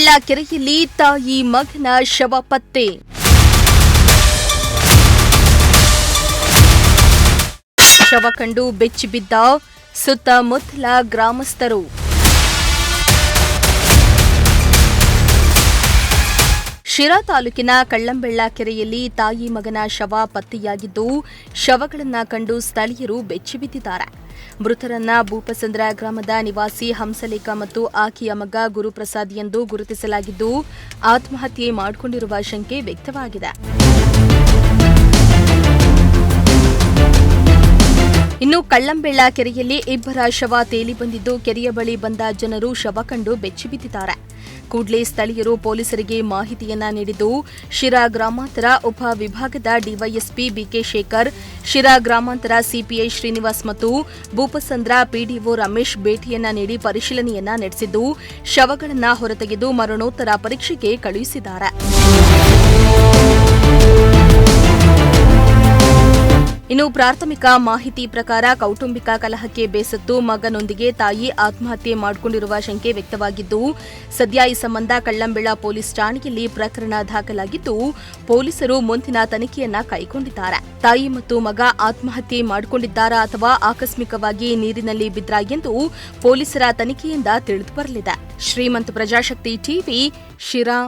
ಕಳ್ಳಂಬೆಳ್ಳ ಕೆರೆಯಲ್ಲಿ ತಾಯಿ ಮಗನ ಶವ ಪತ್ತೆ. ಶವ ಕಂಡು ಬೆಚ್ಚಿಬಿದ್ದ ಸುತ್ತಮುತ್ತಲ ಗ್ರಾಮಸ್ಥರು. ಶಿರಾ ತಾಲೂಕಿನ ಕಳ್ಳಂಬೆಳ್ಳ ಕೆರೆಯಲ್ಲಿ ತಾಯಿ ಮಗನ ಶವ ಪತ್ತೆಯಾಗಿದ್ದು, ಶವಗಳನ್ನು ಕಂಡು ಸ್ಥಳೀಯರು ಬೆಚ್ಚಿಬಿದ್ದಿದ್ದಾರೆ. ಮೃತರನ್ನ ಭೂಪಸಂದ್ರ ಗ್ರಾಮದ ನಿವಾಸಿ ಹಂಸಲೇಖ ಮತ್ತು ಆಕೆಯ ಮಗ ಗುರುಪ್ರಸಾದ್ ಎಂದು ಗುರುತಿಸಲಾಗಿದ್ದು, ಆತ್ಮಹತ್ಯೆ ಮಾಡಿಕೊಂಡಿರುವ ಶಂಕೆ ವ್ಯಕ್ತವಾಗಿದೆ. ಇನ್ನು ಕಳ್ಳಂಬೆಳ್ಳ ಕೆರೆಯಲ್ಲಿ ಇಬ್ಬರ ಶವ ತೇಲಿ ಬಂದಿದ್ದು, ಕೆರೆಯ ಬಳಿ ಬಂದ ಜನರು ಶವ ಕಂಡು ಬೆಚ್ಚಿಬಿದ್ದಿದ್ದಾರೆ. ಕೂಡಲೇ ಸ್ಥಳೀಯರು ಪೊಲೀಸರಿಗೆ ಮಾಹಿತಿಯನ್ನ ನೀಡಿದ್ದು, ಶಿರಾ ಗ್ರಾಮಾಂತರ ಉಪ ವಿಭಾಗದ ಡಿವೈಎಸ್ಪಿ ಬಿಕೆ ಶೇಖರ್, ಶಿರಾ ಗ್ರಾಮಾಂತರ ಸಿಪಿಐ ಶ್ರೀನಿವಾಸ್ ಮತ್ತು ಭೂಪಸಂದ್ರ ಪಿಡಿಒ ರಮೇಶ್ ಭೇಟಿಯನ್ನ ನೀಡಿ ಪರಿಶೀಲನೆಯನ್ನ ನಡೆಸಿದ್ದು, ಶವಗಳನ್ನು ಹೊರತೆಗೆದು ಮರಣೋತ್ತರ ಪರೀಕ್ಷೆಗೆ ಕಳುಹಿಸಿದ್ದಾರೆ. ಇನ್ನು ಪ್ರಾಥಮಿಕ ಮಾಹಿತಿ ಪ್ರಕಾರ ಕೌಟುಂಬಿಕ ಕಲಹಕ್ಕೆ ಬೇಸತ್ತು ಮಗನೊಂದಿಗೆ ತಾಯಿ ಆತ್ಮಹತ್ಯೆ ಮಾಡಿಕೊಂಡಿರುವ ಶಂಕೆ ವ್ಯಕ್ತವಾಗಿದ್ದು, ಸದ್ಯ ಈ ಸಂಬಂಧ ಕಳ್ಳಂಬೆಳ್ಳ ಪೊಲೀಸ್ ಠಾಣೆಯಲ್ಲಿ ಪ್ರಕರಣ ದಾಖಲಾಗಿದ್ದು, ಪೊಲೀಸರು ಮುಂದಿನ ತನಿಖೆಯನ್ನ ಕೈಗೊಂಡಿದ್ದಾರೆ. ತಾಯಿ ಮತ್ತು ಮಗ ಆತ್ಮಹತ್ಯೆ ಮಾಡಿಕೊಂಡಿದ್ದಾರಾ ಅಥವಾ ಆಕಸ್ಮಿಕವಾಗಿ ನೀರಿನಲ್ಲಿ ಬಿದ್ರಾ ಎಂದು ಪೊಲೀಸರ ತನಿಖೆಯಿಂದ ತಿಳಿದುಬರಲಿದೆ. ಶ್ರೀಮಂತ ಪ್ರಜಾಶಕ್ತಿ ಟಿವಿ, ಶಿರಾ.